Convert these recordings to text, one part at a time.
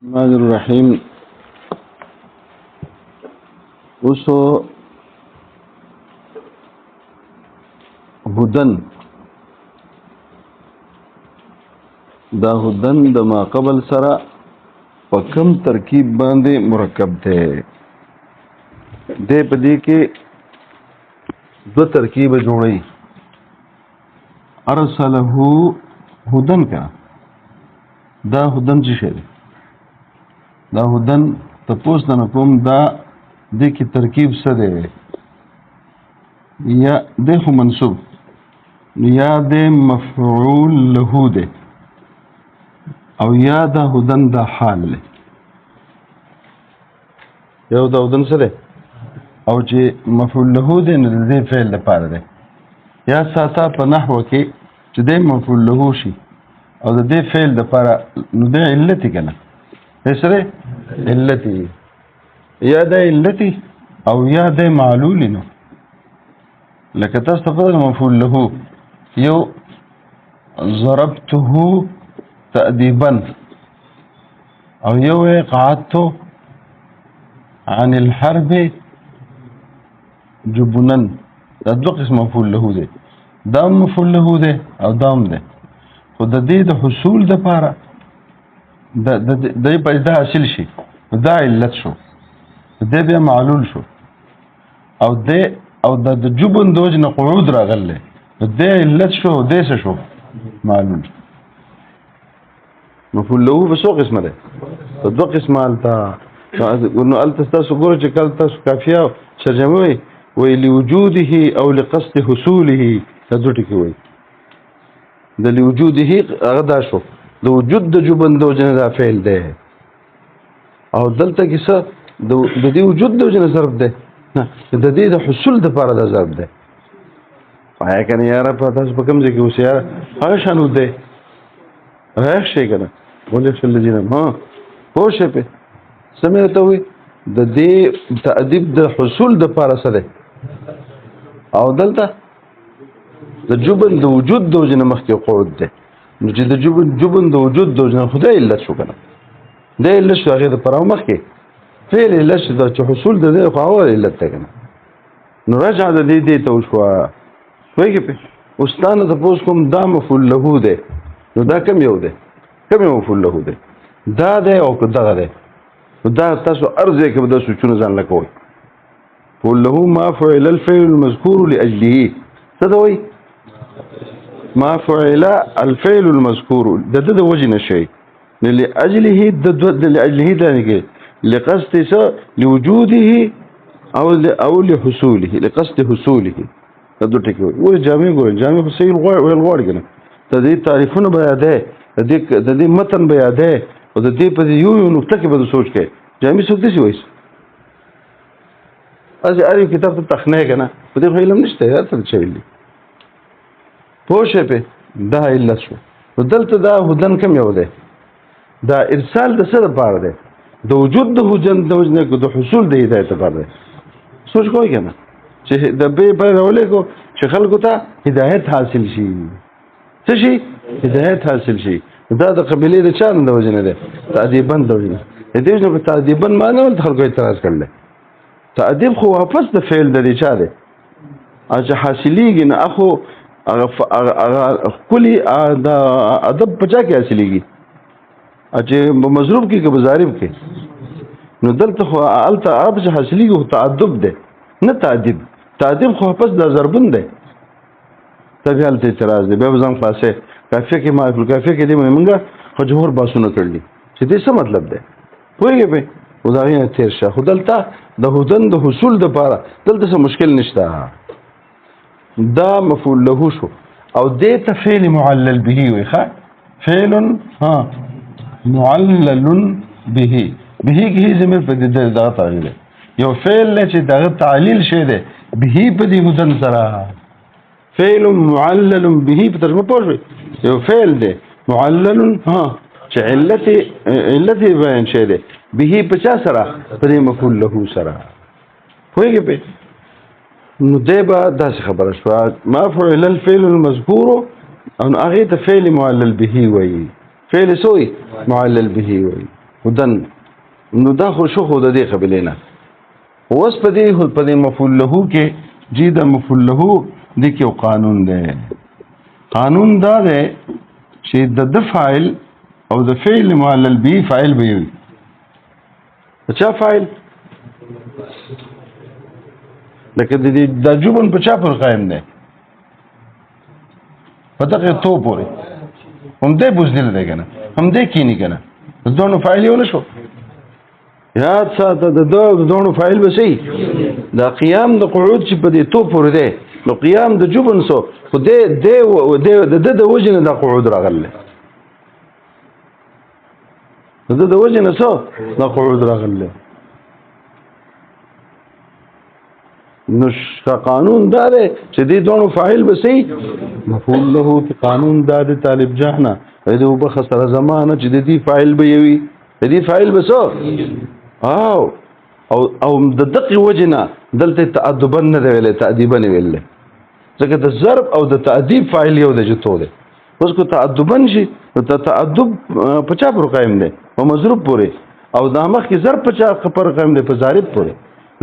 الرحمن الرحیم. اوسو هدن دا هدن د ما قبل سره په کم ترکیب باندې مرکب دی. په دې کې دو ترکیب جوړي. ارسله هدن کا دا هدن څه شي؟ دا هدن تپوس نه کوم دا د کی ترکیب څه دی؟ یا د خو منصوب یا د مفعول له ده او یا د هدن د حال له یو د هدن سره او چې مفعول له ده نه د فعل لپاره ده. یا ساته په نحو کې چې د مفعول له شي او د دې فعل لپاره نو د علت کنه سره علتي یا د علتي او یا د معلول نو لکه تاسو په مفعول له یو ضربته تأديبا او یو قعدت عن الحرب جبنا. دا دو قسم مفعول له ده، دا مفعول له ده او دام ده. خو د دې د حصول د پاره د پیدا حاصل شي دا علت شو، د بیا معلول شو او د جبن دوج نه قعود راغله د علت شو د څه شو معلول. مفعول له په څو قسمه ده؟ په دوه قسمه التا نو التا تاسو ګورئ چې کله تاسو کافیه ترجمه وي لوجوده او لقصد حصوله دا دوه ټکي وي. د لوجوده هغه دا شو د وجود د جبن دوج نه دا فعل ده او دلته کې څه د دې وجود دوج نه ضرب ده نه د دې د حصول د لپاره دا ضرب ده. پای کنه یاره په تاسو په کوم ځای کې اوس یاره هغه شانو ده راښ شي کنه ولې چې لږه ما پوښې په سمته وي د دې تأدیب د حصول د لپاره سره او دلته د جبن د وجود دوج نه مخکې قعود ده. نو چې د جبن د وجود دوج نه خدای علت شو کنه د علت شو هغه د پر مخکې فعل علت شو چې حصول د دې خو اول علت ده کنه. نو رجع د دې ته وشو وایي په استاد ته پوس کوم دا مفعول له ده. نو دا کم یو ده؟ کم یو مفعول له ده؟ دا ده او دا ده. دا تاسو ارزه کې د سوچونو ځان لکوي. فعل له ما فعل الفعل المذكور لاجله څه دوی؟ ما فعل الفعل المذكور د وجه نشي لاجله لاجله ده نه لقصد لوجوده او لحصوله لقصد حصوله دا دوه ټکي وي. جامع ګور جامع په صحیح غوړ کنه د دې تعریفونه بیا ده د دې متن بیا ده او د دې په یو نقطه کې به سوچ کې جامع څه دي وایي از اړ کتاب ته تخنه کنه په دې علم نشته یا څه چويلي پوښې په دا علت شو. دلته دا هدن کم یو ده دا ارسال د څه لپاره ده؟ د وجود د هدن د وجنه د حصول د هدایت لپاره ده. سوچ کوی کنه چې د به په ولې کو چې خلکو ته هدایت حاصل شي څه شي هدایت حاصل شي. دا د قبيله د چا د وجنه ده تأديبا د وجنه دې نو په تأديبا معنی ول خلکو اعتراض کړل. تأديب خو واپس د فعل د چا ده اجه حاصلېږي نه اخو هغه کلی د ادب پچا کې حاصلېږي اجه مضروب کې که ضارب کې نو دلته خو الته اب چې حاصلېږي او تعدب ده نه تأديب. تأديب خو واپس د ضربون ده تبه الته اعتراض ده به ځان خلاصه کافیه کې ما کافیه کې دې منګه خو جوهر باسونه کړلی چې دې څه مطلب ده پوهیږي په خدایانه تیر شه خو دلته د هدن د حصول د لپاره دلته څه مشکل نشته. دا مفعول له شو او دې ته فعل معلل به وي ښه فعل معلل به کې زمير په دې دا تعلیل یو فعل چې دغه تعلیل شه ده به په دې هدن سره فعل معلل به په ترجمه پوښوي یو فعل ده معلل چې علت بیان شه ده به په چا سره په مفعول له سره پوهیږي په نو دیبا داسې خبره شو ما فعل الفعل المذكور او هغه ته فعل معلل به وي فعل سوی معلل به وي هدن نو دا خو شو خو د دې قبیلې نه اوس په دې مفعول له کې جی د مفعول له دې کې یو قانون دی قانون دا دی چې د فاعل او د فعل معلل به فاعل به وي چا فاعل لکه د جبن په چا پر قائم دی په دغه تو پورې هم دې بوزدل دی کنه هم دې کینی کنه ځونو فاعل یو نشو یاد ساته د دوه فاعل به سي دا قیام د قعود چې په دې تو پورې دی نو قیام د جبن سو خو د وجنه د قعود راغله د وجنه سو د قعود راغله نو قانون دا دی چې دې دوه فاعل به سي مفعول له قانون دا د طالب جهنه دې وبخسر زمانه چې دې فاعل به وي دې فاعل به سو او د دقي وجنه دلته تأدبا نه ویل تأديبا نه ویل ځکه د ضرب او د تأديب فاعل یو د جتو دی اوس کو تأدبا شي ته تأدب په چا پر قائم دی او مضروب پورې او د مخ کې ضرب په چا پر قائم دی په ضارب پورې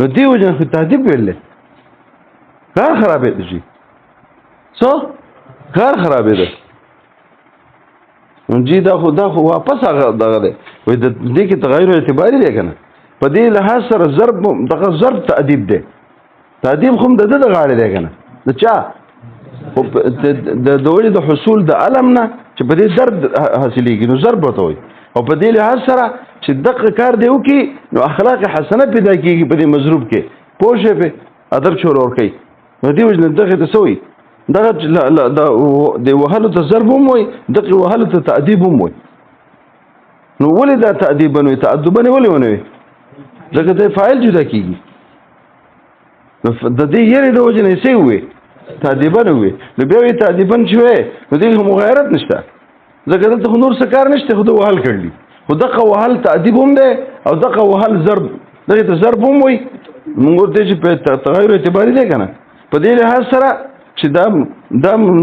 نو دی وجنه خو تأديب ویل کار خرابې دي څو کار خرابې ده جی دا خو واپس هغه دغه دی وای د دې کې تغیر اعتباري دی کنه په دې لحاظ سره ضرب دغه ضرب تأديب دی تأديب خو د غاړه دی کنه د چا د دوی د حصول د علم نه چې په دې درد حاصلېږي نو ضرب وته وي او په دې لحاظ سره چې دغه کار دی وکي نو اخلاق حسنه پیدا کیږي په دې مضروب کې پوښې په ادب چور ور کوي نو دی وجه دغه ته سوی دغه د وهلو ته ضرب هم وي دغه وهلو ته تأديب هم وي نو ولې دا تأديبا وي تأدبا ولې ونه وي ځکه د فاعل جدا کیږي د دې یری د وجه نه سی وي تأديبا نه وي نو بیا وي تأديبا شوی نو دې مغایرت نشته ځکه دلته نور څه کار نشته خو د وهل کړلی خو دغه وهل تأديب هم دی او دغه وهل ضرب دغه ته ضرب هم وي موږ ورته چې په تغیر اعتباري دی کنه په دې لحاظ سره چې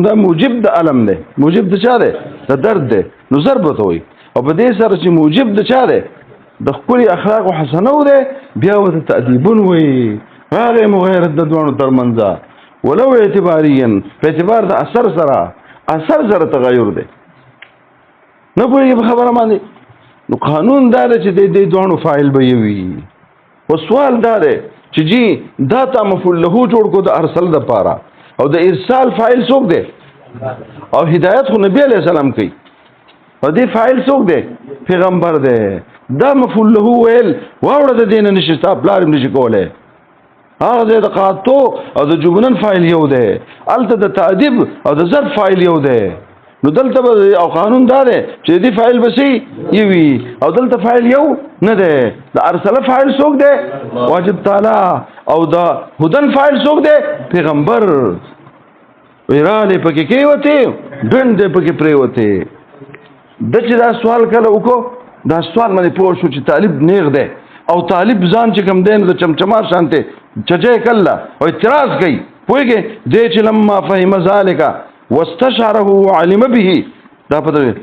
دا موجب د علم دی موجب د چا دی د درد دی نو ضرب ته وي او په دې سره چې موجب د چا دی د خپل اخلاق او حسنو دی بیا ورته تأديبون وي هغه مغایرت د دوه ترمنځ ولو اعتباريا په اعتبار د اثر سره تغیر دی نه پوهیږي په خبره باندې نو قانون دا دی چې د دوه فاعل به وي او سوال دا دی چې جی دا تا مفعول له جوړ کو د ارسل د پاره او د ارسال فاعل څوک دی او هدایت خو نبی علیہ السلام کوي او دې فاعل څوک دی پیغمبر دی دا مفعول له ویل واوړه د دین نشي پلار نشي کوله هغه د قاتو او د جبنن فاعل یو دی الته د تأديب او د ضرب فاعل یو دی نو دلته او قانون دا دی چې دې فاعل بسې یوي او دلته فاعل یو نه دی د ارسل فاعل څوک دی واجب تعالی او د هدن فاعل څوک دی پیغمبر ویراله پکې کې وته دند پکې پرې وته د چې دا سوال کله وکړو دا سوال باندې پوه شو چې طالب نیغ دی او طالب ځان چې کوم دین د چمچمار شانته چجه کله او اعتراض کوي پوهیږي دې چې لما فهم ذالک واستشعره وعلم به دا پته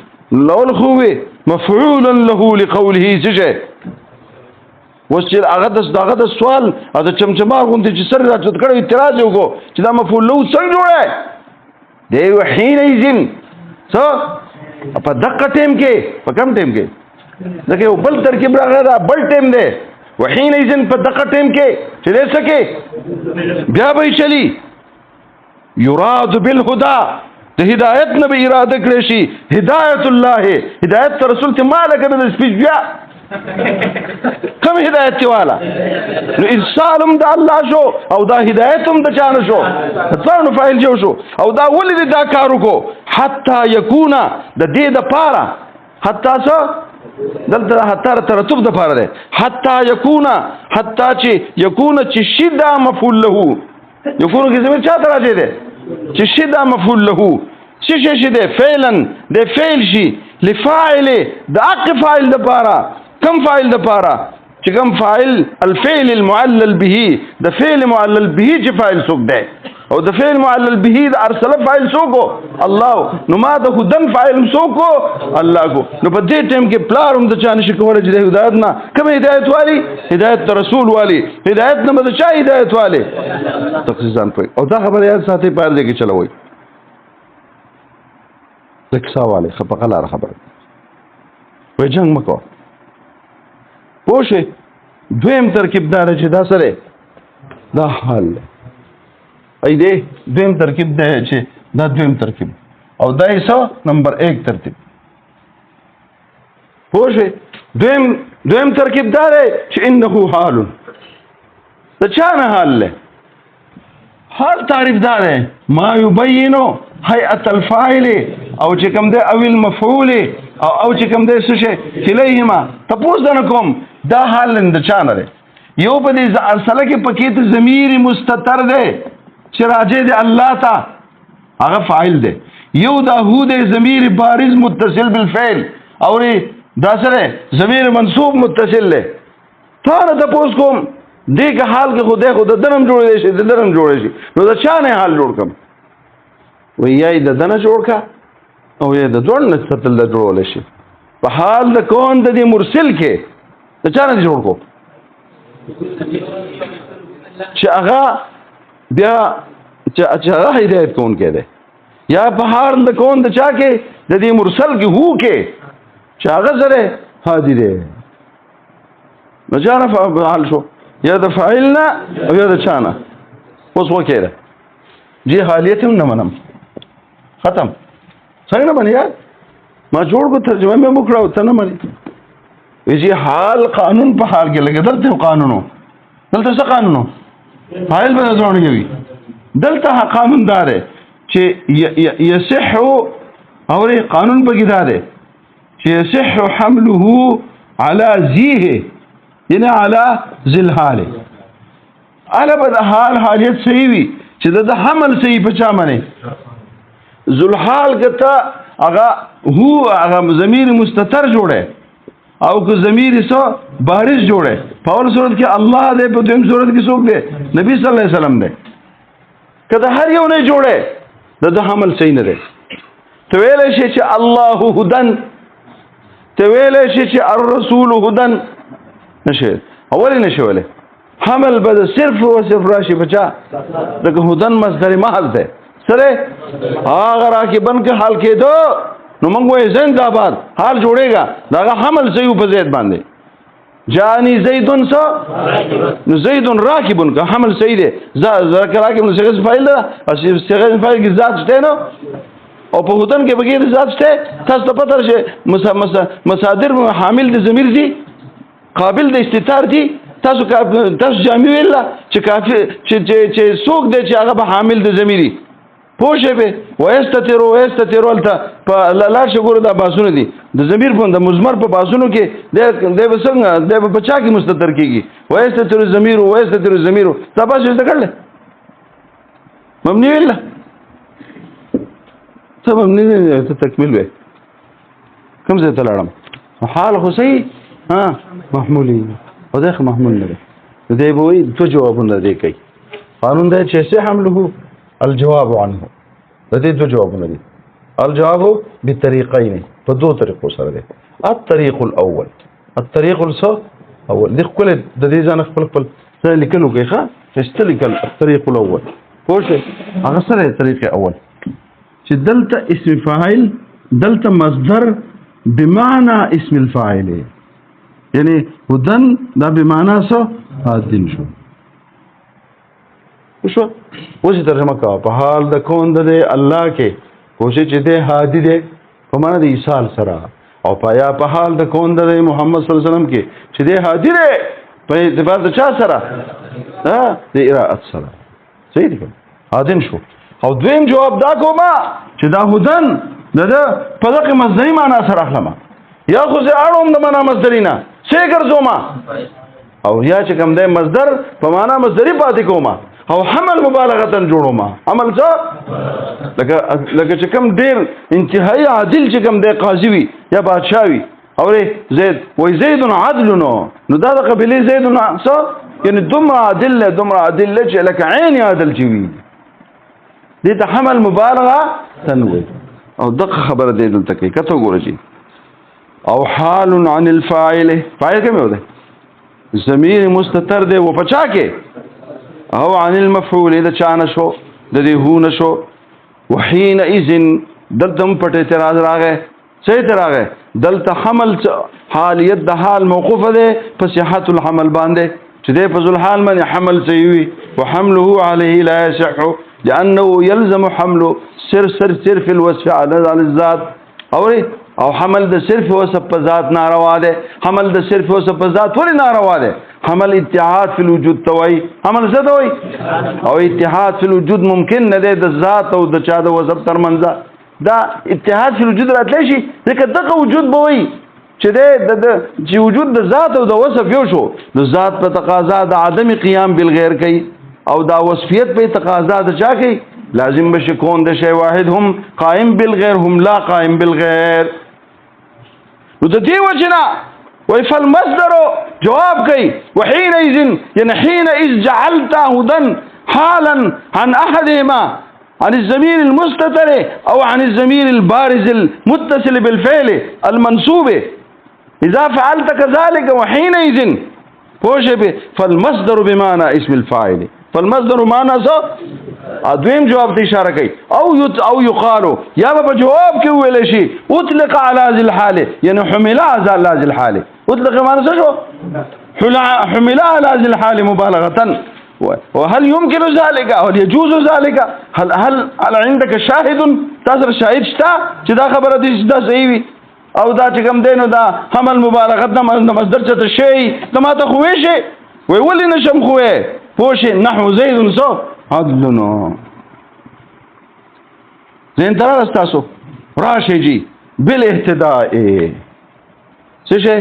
لول خوه مفعولا له لقوله سجه وسچ هغه د سوال د چمچمار غونډه چې سر راځد کړو اعتراض وکړو چې دا مفعول له څنګه جوړه دی وحین ایزن څه په دقه ټیم کې په کم ټیم کې دغه بل ترکیب راغی دا بل ټیم دی وحین ایزن په دقه ټیم کې چې لې سکے بیا به چلی یراد بالهدى د هدایت نه به اراده کړی شي هدایت الله هدایت رسول ته مالک د سپیچ بیا کوم هدایت والا نو ارسالم د الله شو او دا هدایتم د چانه شو څنګه فاعل جو شو او دا ولې دا کارو کو حتا یکونا د دې د پاره حتا څه دلته حتا ترتب د پاره ده حتا یکونا حتا چې یکونا چې شدا مفعول له یکونا کې زمير چا راځي ده چې شدا مفعول له شي ده فعلا ده فعل شي لفاعل د اق فاعل د پاره کم فاعل د پاره چې کم فاعل الفعل المعلل به د فعل معلل به چې فاعل څوک ده او د فعل معلل به د ارسل فاعل څوک الله نو ما د هدن فاعل څوک الله کو نو په دې ټیم کې پلار هم د چا نشي کولای چې د هدایت نه کوم هدایت والی هدایت رسول والی هدایت نه بده چا هدایت والی تخصیصان پوي او دا خبره یاد ساتي پاره دې کې چلوي دکسا والی خپقلار خبره وای جنگ مکو پوشه دویم ترکیب دار چې دا سره دا حال ای دې دویم ترکیب دی چې دا دویم ترکیب او دا یې نمبر 1 ترتیب پوه دویم ترکیب دا دی چې انه حال د چا نه حال له حال تعریف دا دی ما یبینو هیئت الفاعل او چې کوم دی او المفعول او چې کوم دی څه شي کلیهما تپوس نه کوم دا حال د چا نه دی یو په دې ارسله کې پکې ته ضمیر مستتر دی چې راجع دی الله ته هغه فاعل دی یو دا هو دی ضمیر بارز متصل بالفعل او دا سره ضمیر منصوب متصل دی تا نه تپوس کوم دې که حال کې خو د دنم جوړ شي د درم جوړ شي نو دا چا نه حال جوړ کوم وی یای د دنه جوړ کا او یې د دوړ نه ستل د جوړول شي په حال د کون د دې مرسل کې د چا نه جوړ کو چې هغه بیا چې هغه هدایت کون کې ده یا په حال د کون د چا کې د دې مرسل کې هو کې چې هغه سره هادي ده نو جاره فعال شو یا د فاعلنا او یا د چانه اوس وکړه جی حالیت هم نه منم ختم څنګه باندې یار ما جوړ کو ترجمه مې وکړو ته نه مانی وی حال قانون په حال کې لګي دلته قانونو دلته څه قانونو فاعل به ځوړ کوي دلته قانون دار چې يصح او قانون به دار چې يصح حمله على ذيه یعنی على ذل حال على بد حال حالیت صحیح وي چې د حمل صحیح پچا منه ذل حال کته هغه هو هغه ضمیر مستتر جوړه او که ضمیر سو بارش جوړه په اول صورت کې الله دې په دویم صورت کې څوک دی نبی صلی الله علیه وسلم دی کله هر یو نه جوړه د حمل صحیح نه دی ته ویل شي چې الله هدن ته ویل شي چې الرسول هدن نشه اول نشه ویل حمل بد صرف او صرف راشي بچا لکه هدن مصدر محض ده سره هغه راکبن کې حال کېدو نو موږ وایو زنده آباد حال جوړेगा دا حمل صحیح په زید باندې جانی زیدن سو نو زیدن راکبن کا حمل صحیح ده ذکر راکبن څنګه فایل ده او څنګه فایل کې ذات شته نو او په هدن کې بغیر ذات شته تاسو ته پته شي مصادر حامل د ضمیر دي قابل د استتار دي تاسو جامع ویل چې کافي چې څوک دی چې هغه به حامل د ضمیري پوښه به ويستترو الته په لاله شګور د باسونو دي د ضمیر په د مزمر په باسونو کې د وسنګ د بچا کې مستتر کیږي ويستترو ضمیر تاسو څه کړل مبني ویل څه مبني ته تکمیل وې کوم څه تلاړم حال خو صحیح ها محمولي او دغه محمول نه دی به وي تو جوابونه دی کوي قانون دی چې څه حمله الجواب عنه د دې دوه جوابونه دي الجواب بطريقين په دوه طریقو سره دی الطريق الاول الطريق الاول دي خپل د دې ځان خپل څه لیکلو کوي ښه استلیکل الطريق الاول پوښه هغه سره طریق اول چې دلته اسم فاعل دلته مصدر بمعنى اسم الفاعل یعنی هدن دا بمعنى سو هادین شو اوس ترجمه کا په حال د کون د الله کې کوشش چې ده هادي ده په معنا د ایصال سره او پایا په حال د کون د محمد صلی الله علیه وسلم کې چې ده هادي ده په اعتبار د چا سره ها د اراءت سره صحیح دي هادین شو او دویم جواب دا کومه چې دا هدن د په دغه مصدری معنا سره اخلمه یا خو زه اړوم د معنا مصدرینا څه ګرځوما او یا چې کوم د مصدر په معنا مصدری پاتې کومه او حمل مبالغه جوړوما عمل څه لکه چې کوم ډیر انتهایی عادل چې کوم د قاضي وي یا بادشاہ وي او زید وای زید عدل نو دا د قبيله زید څه یعنی دومره عادل چې لکه عین عادل چې وي دې ته حمل مبالغه تنوي او دغه خبره دې دلته کې کته ګورئ او حال عن الفاعل فاعل کوم دی ضمیر مستتر دی و پچا کې او عن المفعول اذا چانه شو د دې هو نشو وحين اذن دلته پټ اعتراض راغی څه اعتراض دلته حمل حالیت د حال موقوف ده په صحت الحمل باندې چې د فضل حال باندې حمل سوي وحمله عليه لا يصح لانه يلزم حمله صرف الوصف على الذات او حمل د صرف وصف په ذات ناروا ده حمل د صرف وصف په ذات ولې ناروا ده حمل اتحاد فی الوجود توي حمل څه دوي او اتحاد فی الوجود ممکن نه ده د ذات او د چا د وصف ترمنځ دا اتحاد فی الوجود راتلی شي ځکه دغه وجود به وي چې د وجود د ذات او د وصف یو شو د ذات په تقاضا د عدم قیام بالغیر کوي او دا وصفیت په تقاضا د چا کوي لازم بشي کون د شی واحد هم قائم بالغیر هم لا قائم بالغیر نو د دې وجنا وای فالمصدر جواب کوي وحينئذ يعني حينئذ جعلت هدى حالا عن احدهما عن الضمير المستتر او عن الضمير البارز المتصل بالفعل المنصوب اذا فعلت كذلك وحينئذ فوجب فالمصدر بمعنى اسم الفاعل فالمصدر معنى سو ادویم جواب ته اشاره کوي او يقال یا به جواب کې ویل شي اطلق على ذي الحال يعني حمل على ذي الحال اطلق معنى څه شو حمل على ذي الحال مبالغه وهل يمكن ذلك او يجوز ذلك هل عندك شاهد تاسو شاهد شته چې دا خبره دي دا صحیح وي او دا چې کوم دینو دا حمل مبالغه د مصدر څه شي ته ماته خوې شي وی ولې نشم خوې پوښ نحو زید سو عدلنا زين ترى استاسو راشي جي بالاهتداء څه شي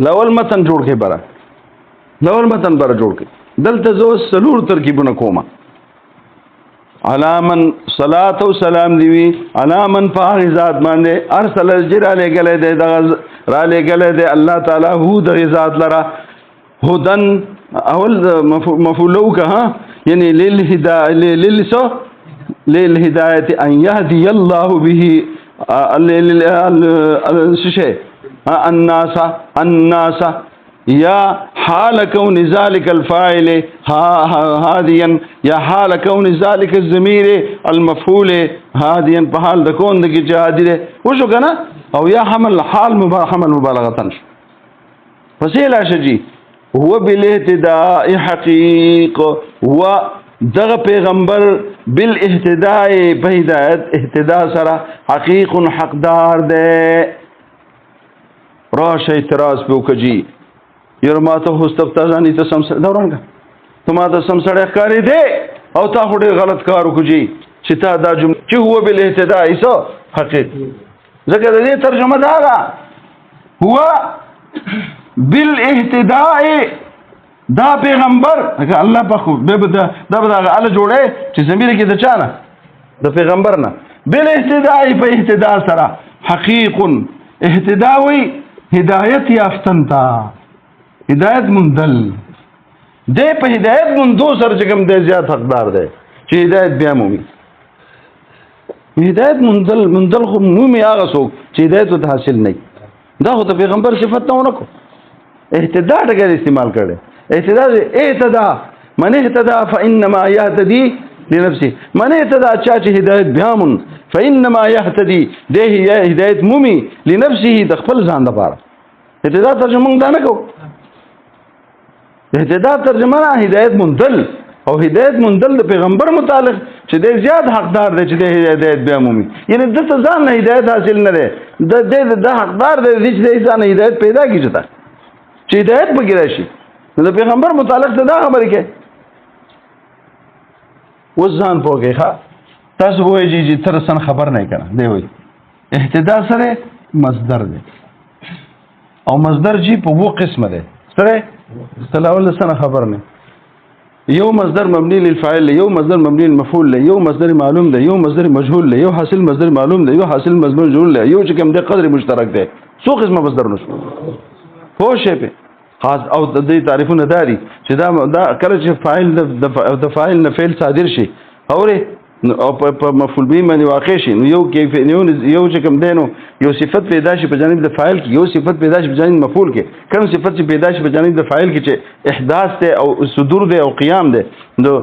لول متن جوړ کې برا لول متن برا جوړ کې دلته زو سلور ترکیبونه کومه علامن صلات او سلام دی علامن فارزات باندې ارسل الجرا لګل دی را لګل دی الله تعالی هو د ذات لرا هدن اول مفعولوک ها يعني للهدايه ان يهدي الله به الناس يا حال كون ذلك الفاعل هاديا يا حال كون ذلك الضمير المفعول هاديا بحال د كون د جهادي وشو کنه او يا حمل حال حمل مبالغه فسيلا شجي هو بالاهتداء حقيق هو دغه پیغمبر بالاهتداء بهدایت اهتداء سره حقیق حقدار ده راشه اعتراض په وکجی یره ماته هوستب تازانی ته سم دورانګه ته ماته سم سره ښکاری دی او تا خو ډیر غلط کار وکجی چې تا دا جمله چې هو بالاهتداء ایسو حقیق ځکه د دې ترجمه دا هو بالاهتداء دا پیغمبر الله په خو به دا الله جوړه چې زميره کې د چانه د پیغمبر نه بالاهتداء په اهتداء سره حقیق اهتداء وی هدایت یافتنتا هدایت مندل دې په هدایت مندو سره چې کوم دې زیات حقدار دی چې هدایت بیا مومي هدایت مندل خو مومي هغه څوک چې هدایت ته حاصل نه دا خو ته پیغمبر صفت نه ونکو اهتداء ډېر استعمال کړي اهتداء من اهتدى فانما يهتدي لنفسه من اهتدى چا هدایت بیامون فانما يهتدي ده هدایت مومي لنفسه د خپل ځان لپاره اهتداء ترجمه دا نه کو اهتداء ترجمه هدایت مندل او هدایت مندل د پیغمبر متعلق چې د زیات حقدار دی چې د هدایت بیامومي یعنی د ځان نه هدایت حاصل نه دی د حقدار دی چې د ځان هدایت پیدا کیږي چې هدایت بګی راشي د پیغمبر متعلق څه دا خبرې کې وځان پوګه ښا تاسو وایي چې تر سن خبر نه کړه دی وایي اهتداء سره مصدر دی او مصدر جی په وو قسمه دی سره استلاول سنه خبر نه یو مصدر مبني للفاعل یو مصدر مبني للمفعول یو مصدر معلوم دی یو مصدر مجهول دی یو حاصل مصدر معلوم دی یو حاصل مصدر مجهول دی یو چې کوم د قدر مشترک دی څو قسمه مصدر نشو خو شی په خاص او د دې تعریفونه داري چې دا کله چې فاعل د فاعل نه فعل صادر شي اوره او په مفعول به باندې واقع شي نو یو کیف یو چې کوم دینو یو صفت پیدا شي په جانب د فاعل کې یو صفت پیدا شي په جانب مفعول کې کوم صفت چې پیدا شي په جانب د فاعل کې چې احداث ته او صدور ده او قیام ده نو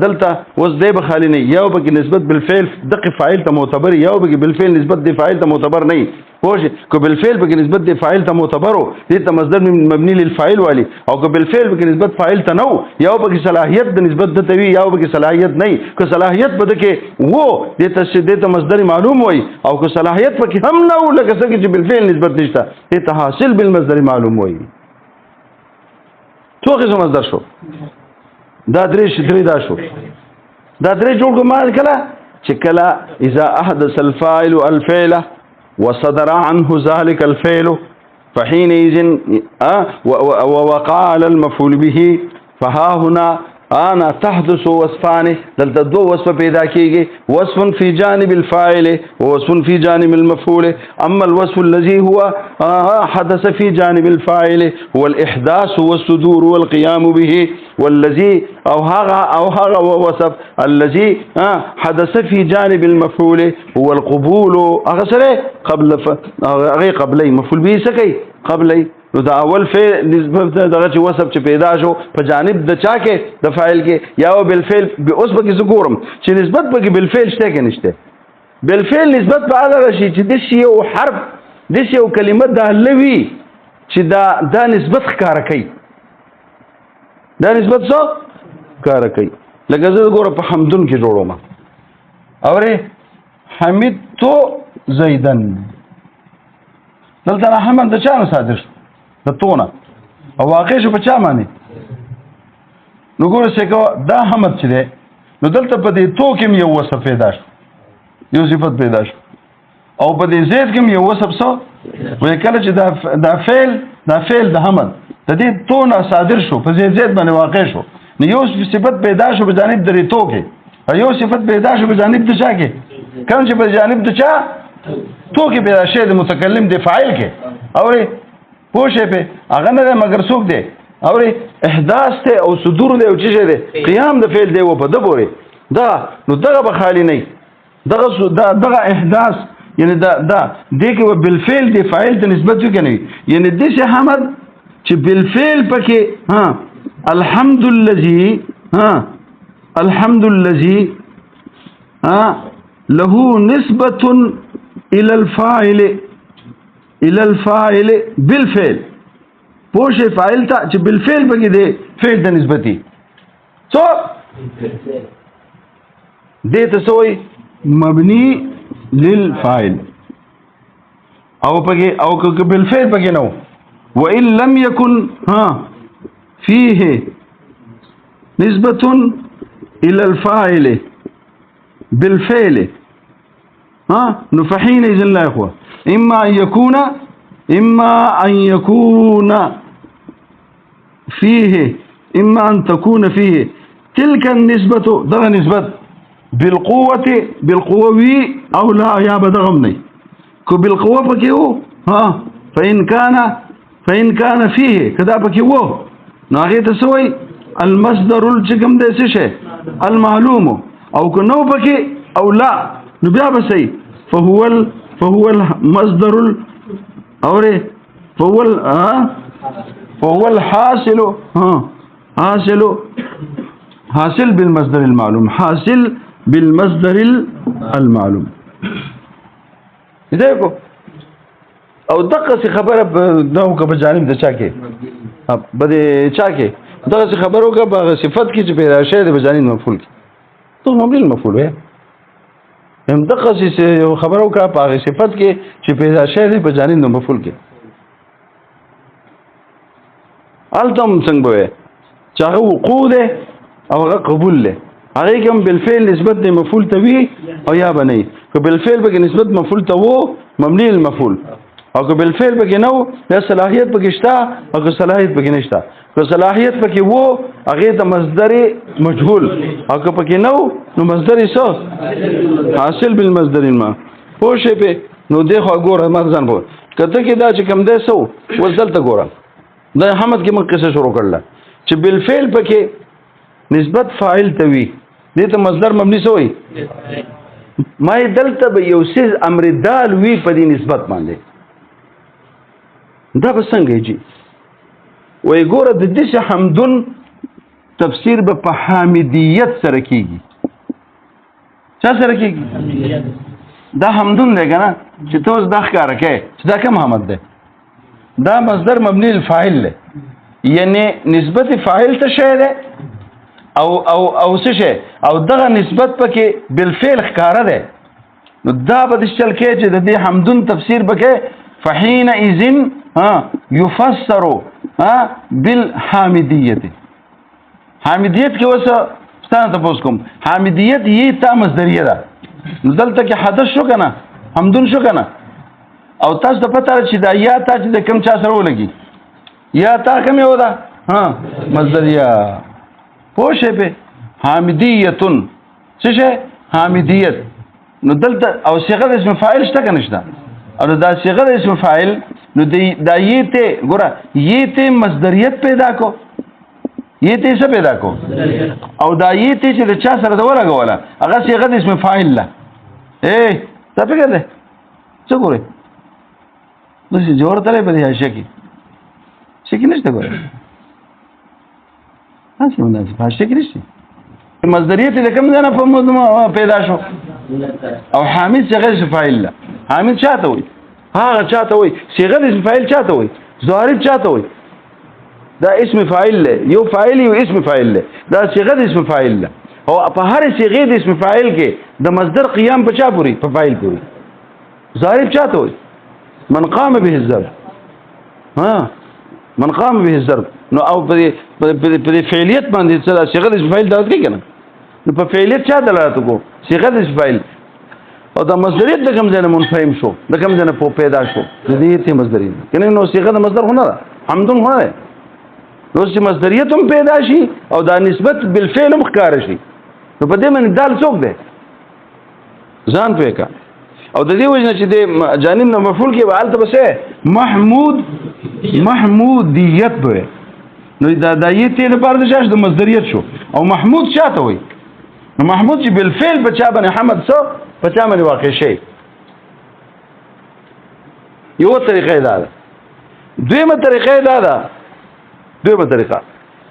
دلته وس دی به خالی نه یو به نسبت بالفعل دغه فاعل ته معتبر یو به بالفعل نسبت د فاعل ته معتبر نه پوه کو بالفعل به نسبت د فاعل ته معتبرو دې ته مصدر مبني للفاعل والی او کو بالفعل به نسبت فاعل ته نو یو به صلاحیت د نسبت د توی یو به صلاحیت نه کو صلاحیت به کې وو دې ته مصدر معلوم وای او کو صلاحیت په کې هم نو لکه څنګه چې بالفعل نسبت نشته دې ته حاصل بالمصدر معلوم وای تو قسم مصدر شو دا درې دا شو دا درې جوړ کو ما کله چې کله اذا احدث الفاعل الفعل وصدر عنه ذلك الفعل فحينئذ ووقع على المفعول به فها هنا انا تحدث وصفان دلته دو وصف پیدا کیږي وصف في جانب الفاعل ووصف في جانب المفعول اما الوصف الذي هو حدث في جانب الفاعل هو الاحداث والصدور والقيام به والذي او هذا وصف الذي حدث في جانب المفعول هو القبول اغسره قبل مفعول به سکی قبل نو دا اول فعل نسبت دغه چې وصف چې پیدا شو په جانب د چا کې د فاعل کې یا بالفعل به اوس به کې ګورم چې نسبت به کې بالفعل شته کې نشته بالفعل نسبت په هغه راشي چې د شی او حرف د شی او کلمه د لوي چې دا نسبت ښکار کوي دا نسبت څه ښکار کوي لکه زه ګورم په حمدن کې جوړوم اوره حمید تو زیدن دلته حمد د چا صادر شو د تونه او واقع شو په چا باندې نو ګوره څه کو دا حمد چې ده نو دلته په دې تو کې یو وصف پیدا شو یو صفت پیدا شو او په دې زید کې یو وصف څه وای کله چې دا فعل د حمد د دې تو نه صادر شو په زید باندې واقع شو نو یو صفت پیدا شو په جانب د ریتو کې او یو صفت پیدا شو په جانب د چا کې کوم چې په جانب د چا تو کې پیدا شي د متکلم د فاعل کې او پوښې په هغه نه مگر څوک دی او احداث ته او صدور دی او چې دی قیام د فعل دی و په د پورې دا نو دغه به خالی نه دغه احداث یعنی دا دې کې بالفعل دی فاعل ته نسبت وکړي یعنی د شه حمد چې بالفعل پکې الحمد الذي له نسبة الى الفاعل بالفعل پوشه فاعل ته چې بالفعل بګي دي فعل د نسبتي څو دې ته سوې مبني للفاعل او بګي او که بالفعل بګي نو وان لم يكن فيه نسبة الى الفاعل بالفعل فحينئذ لا يا اخوه اما ان تكون فيه تلك النسبة دغه نسبت بالقوة او لا يا بدغمني كو بالقوة بكيو فإن كان فيه كذا بكيو ناغي تسوي المصدر الجكم ده شيء المعلوم او كنو بكي او لا نبيع بسي فهو المصدر فهو الحاصل حاصل بالمصدر المعلوم دیکھو او دغه خبره دغه په جانب د چا کې بده چا کې دغه خبرو کا په صفت کې چې پیدا شوی د بجانب مفعول کې تو مبني المفعول وي هم دغه یو خبرو کا په صفت کې چې پیدا شوی د بجانب مفعول کې التم څنګه وي چې هغه وقوع ده او هغه قبول له هغه کوم بالفعل نسبت د مفعول ته وي او یا بنئ که بالفعل به نسبت مفعول ته وو مبني المفعول او که بالفعل به نو یا صلاحیت به شته او که صلاحیت به نشته که صلاحیت به وو هغه ته مصدر مجهول او که به نو نو مصدر څه حاصل بالمصدر ما پوښې په نو دغه ګوره مرزان په کته کې دا چې کوم ده سو وصلته ګوره دا حمد کې من قصه شروع کړل چې بالفعل پکې نسبت فاعل ته وي دې ته مصدر مبني سوی ما دلته به یو سیز امر دال وی په دې نسبت باندې دا به څنګه جی وای ګوره د دې حمدن تفسیر به په حامدیت سره کیږي چا سره کیږي دا حمدن دی کنه چې توس دا ښکار کوي چې دا کوم حمد دی دا مصدر مبني الفاعل دی یعنی نسبت فاعل ته شی دی او څه شی او دغه نسبت پکې بالفعل ښکاره دی نو دا به د چل کې چې د دې حمدن تفسیر بکې فحين اذن يفسر بالحامدیت حامدیت کې وسه ستاسو تاسو کوم حامدیت یې تا مصدریه ده نو دلته کې حدث شو کنه حمدن شو کنه او تاسو ته پته چې دا یا تا چې کوم چا سره ولګي یا تا کوم یو ده مصدریه پوښې په حامدیتن څه شي حامدیت نو دلته او صيغه اسم فاعل شته کنه شته او دا صيغه اسم فاعل نو دا یې ته ګوره یې ته مصدریت پیدا کو یې ته څه پیدا کو او دا یې ته چې د چا سره دا ولګوله هغه صيغه اسم فاعل لا څه پیګه ده څه ګوره نو چې جوړ تلې په دې شکی شکی نشته ګوره هڅه ونه فاشه کې نشته مصدریت د کوم ځای نه په پیدا شو او حامد صيغه اسم فاعل لا حامد چاته وي هغه چاته وي صيغه اسم فاعل چاته وي ظاهر چاته وي دا اسم فاعل له یو فاعل یو اسم فاعل له دا صيغه اسم فاعل له او په هر صيغه د اسم فاعل کې د مصدر قیام په چا پوری په فاعل پوری ظاهر چاته وي من قام به الضرب من قام به الضرب نو او په فعلیت باندې څه صيغه اسم فاعل دا کوي کنه نو په فعلیت چا دلالت کو صيغه اسم فاعل او دا مصدریت د کوم ځای نه منفهم شو د کوم ځای نه پیدا شو د دې ته مصدری کنه نو صيغه د مصدر هونه ده حمدن هونه ده نو چې مصدریت هم پیدا شي او دا نسبت بالفعل هم ښکار شي نو په دې باندې دال څوک ده ځان پېکا او د دې وجه چې د جانب نو مفعول کې حالت بسه محمودیت به نو دا یې ته لپاره د شاش د مصدریت شو او محمود چاته وي نو محمود چې بالفعل په چا باندې حمد څو په چا باندې واقع شي یو طریقه دا ده دویمه طریقه دا ده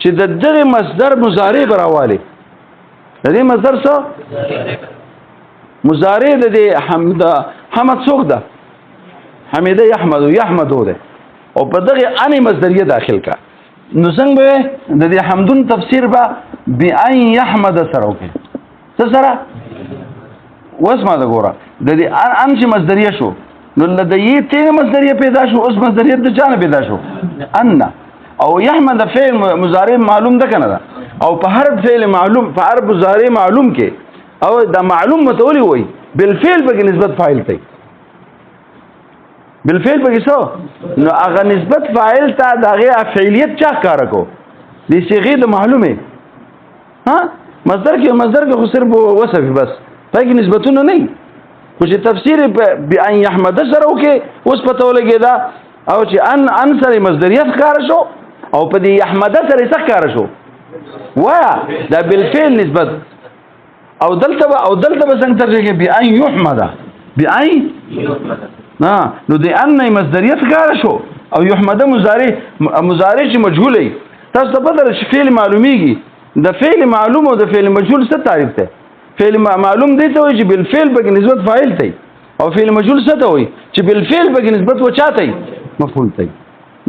چې د دغه مصدر مضارع براواله د دې مصدر څه مضارع د حمد څوک ده حمیده یحمدو ده او په دغه ان مصدریه داخل کا نو څنګه به د دې حمدن تفسیر به بأن يحمد سره وکړي څه سره واسمه دا ګوره د دې ان چې مصدریه شو نو لدې ته مصدریه پیدا شو اوس مصدریه د چانه پیدا شو ان او يحمد فعل مضارع معلوم ده کنه ده او په هر فعل معلوم په هر مضارع معلوم کې او دا معلوم متولی وي بالفعل به نسبت فاعل ته بالفعل به څه نو هغه نسبت فاعل ته دغه فعلیت چا کار کو دي صيغه د معلومه مصدر کې خو صرف وصف بس پای کې نسبتونه نه خو چې تفسیر بأن يحمد سره وکي اوس پته ولګی دا او چې ان سره مصدریت کار شو او په دې احمد سره څه کار شو وا دا بالفعل نسبت او دلته څنګه ترجمه کې بأن يحمد بأن نو دې ان مصدریت کار شو او يحمد مضارع چې مجهول ای تاسو په بدل فعل معلومیږي د فعل معلوم او د فعل مجهول څه تعریف ده فعل معلوم دی ته وي چې بالفعل به نسبت فاعل ته او فعل مجهول څه ته وي چې بالفعل به نسبت وچاته مفعول ته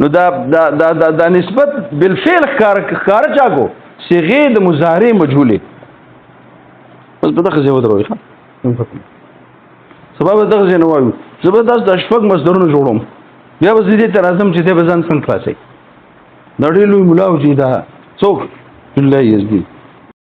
نو دا نسبت بالفعل کار چا کو صيغه د مضارع مجهوله بس په دغه ځای ودروي سبب دغه ځای نه وایو زبردست د شپږ مصدرونه جوړوم بیا به دې تر اعظم چې ته به ځان څنګه خلاصې دا ډېر لوی ملا او چې دا څوک الله یزدي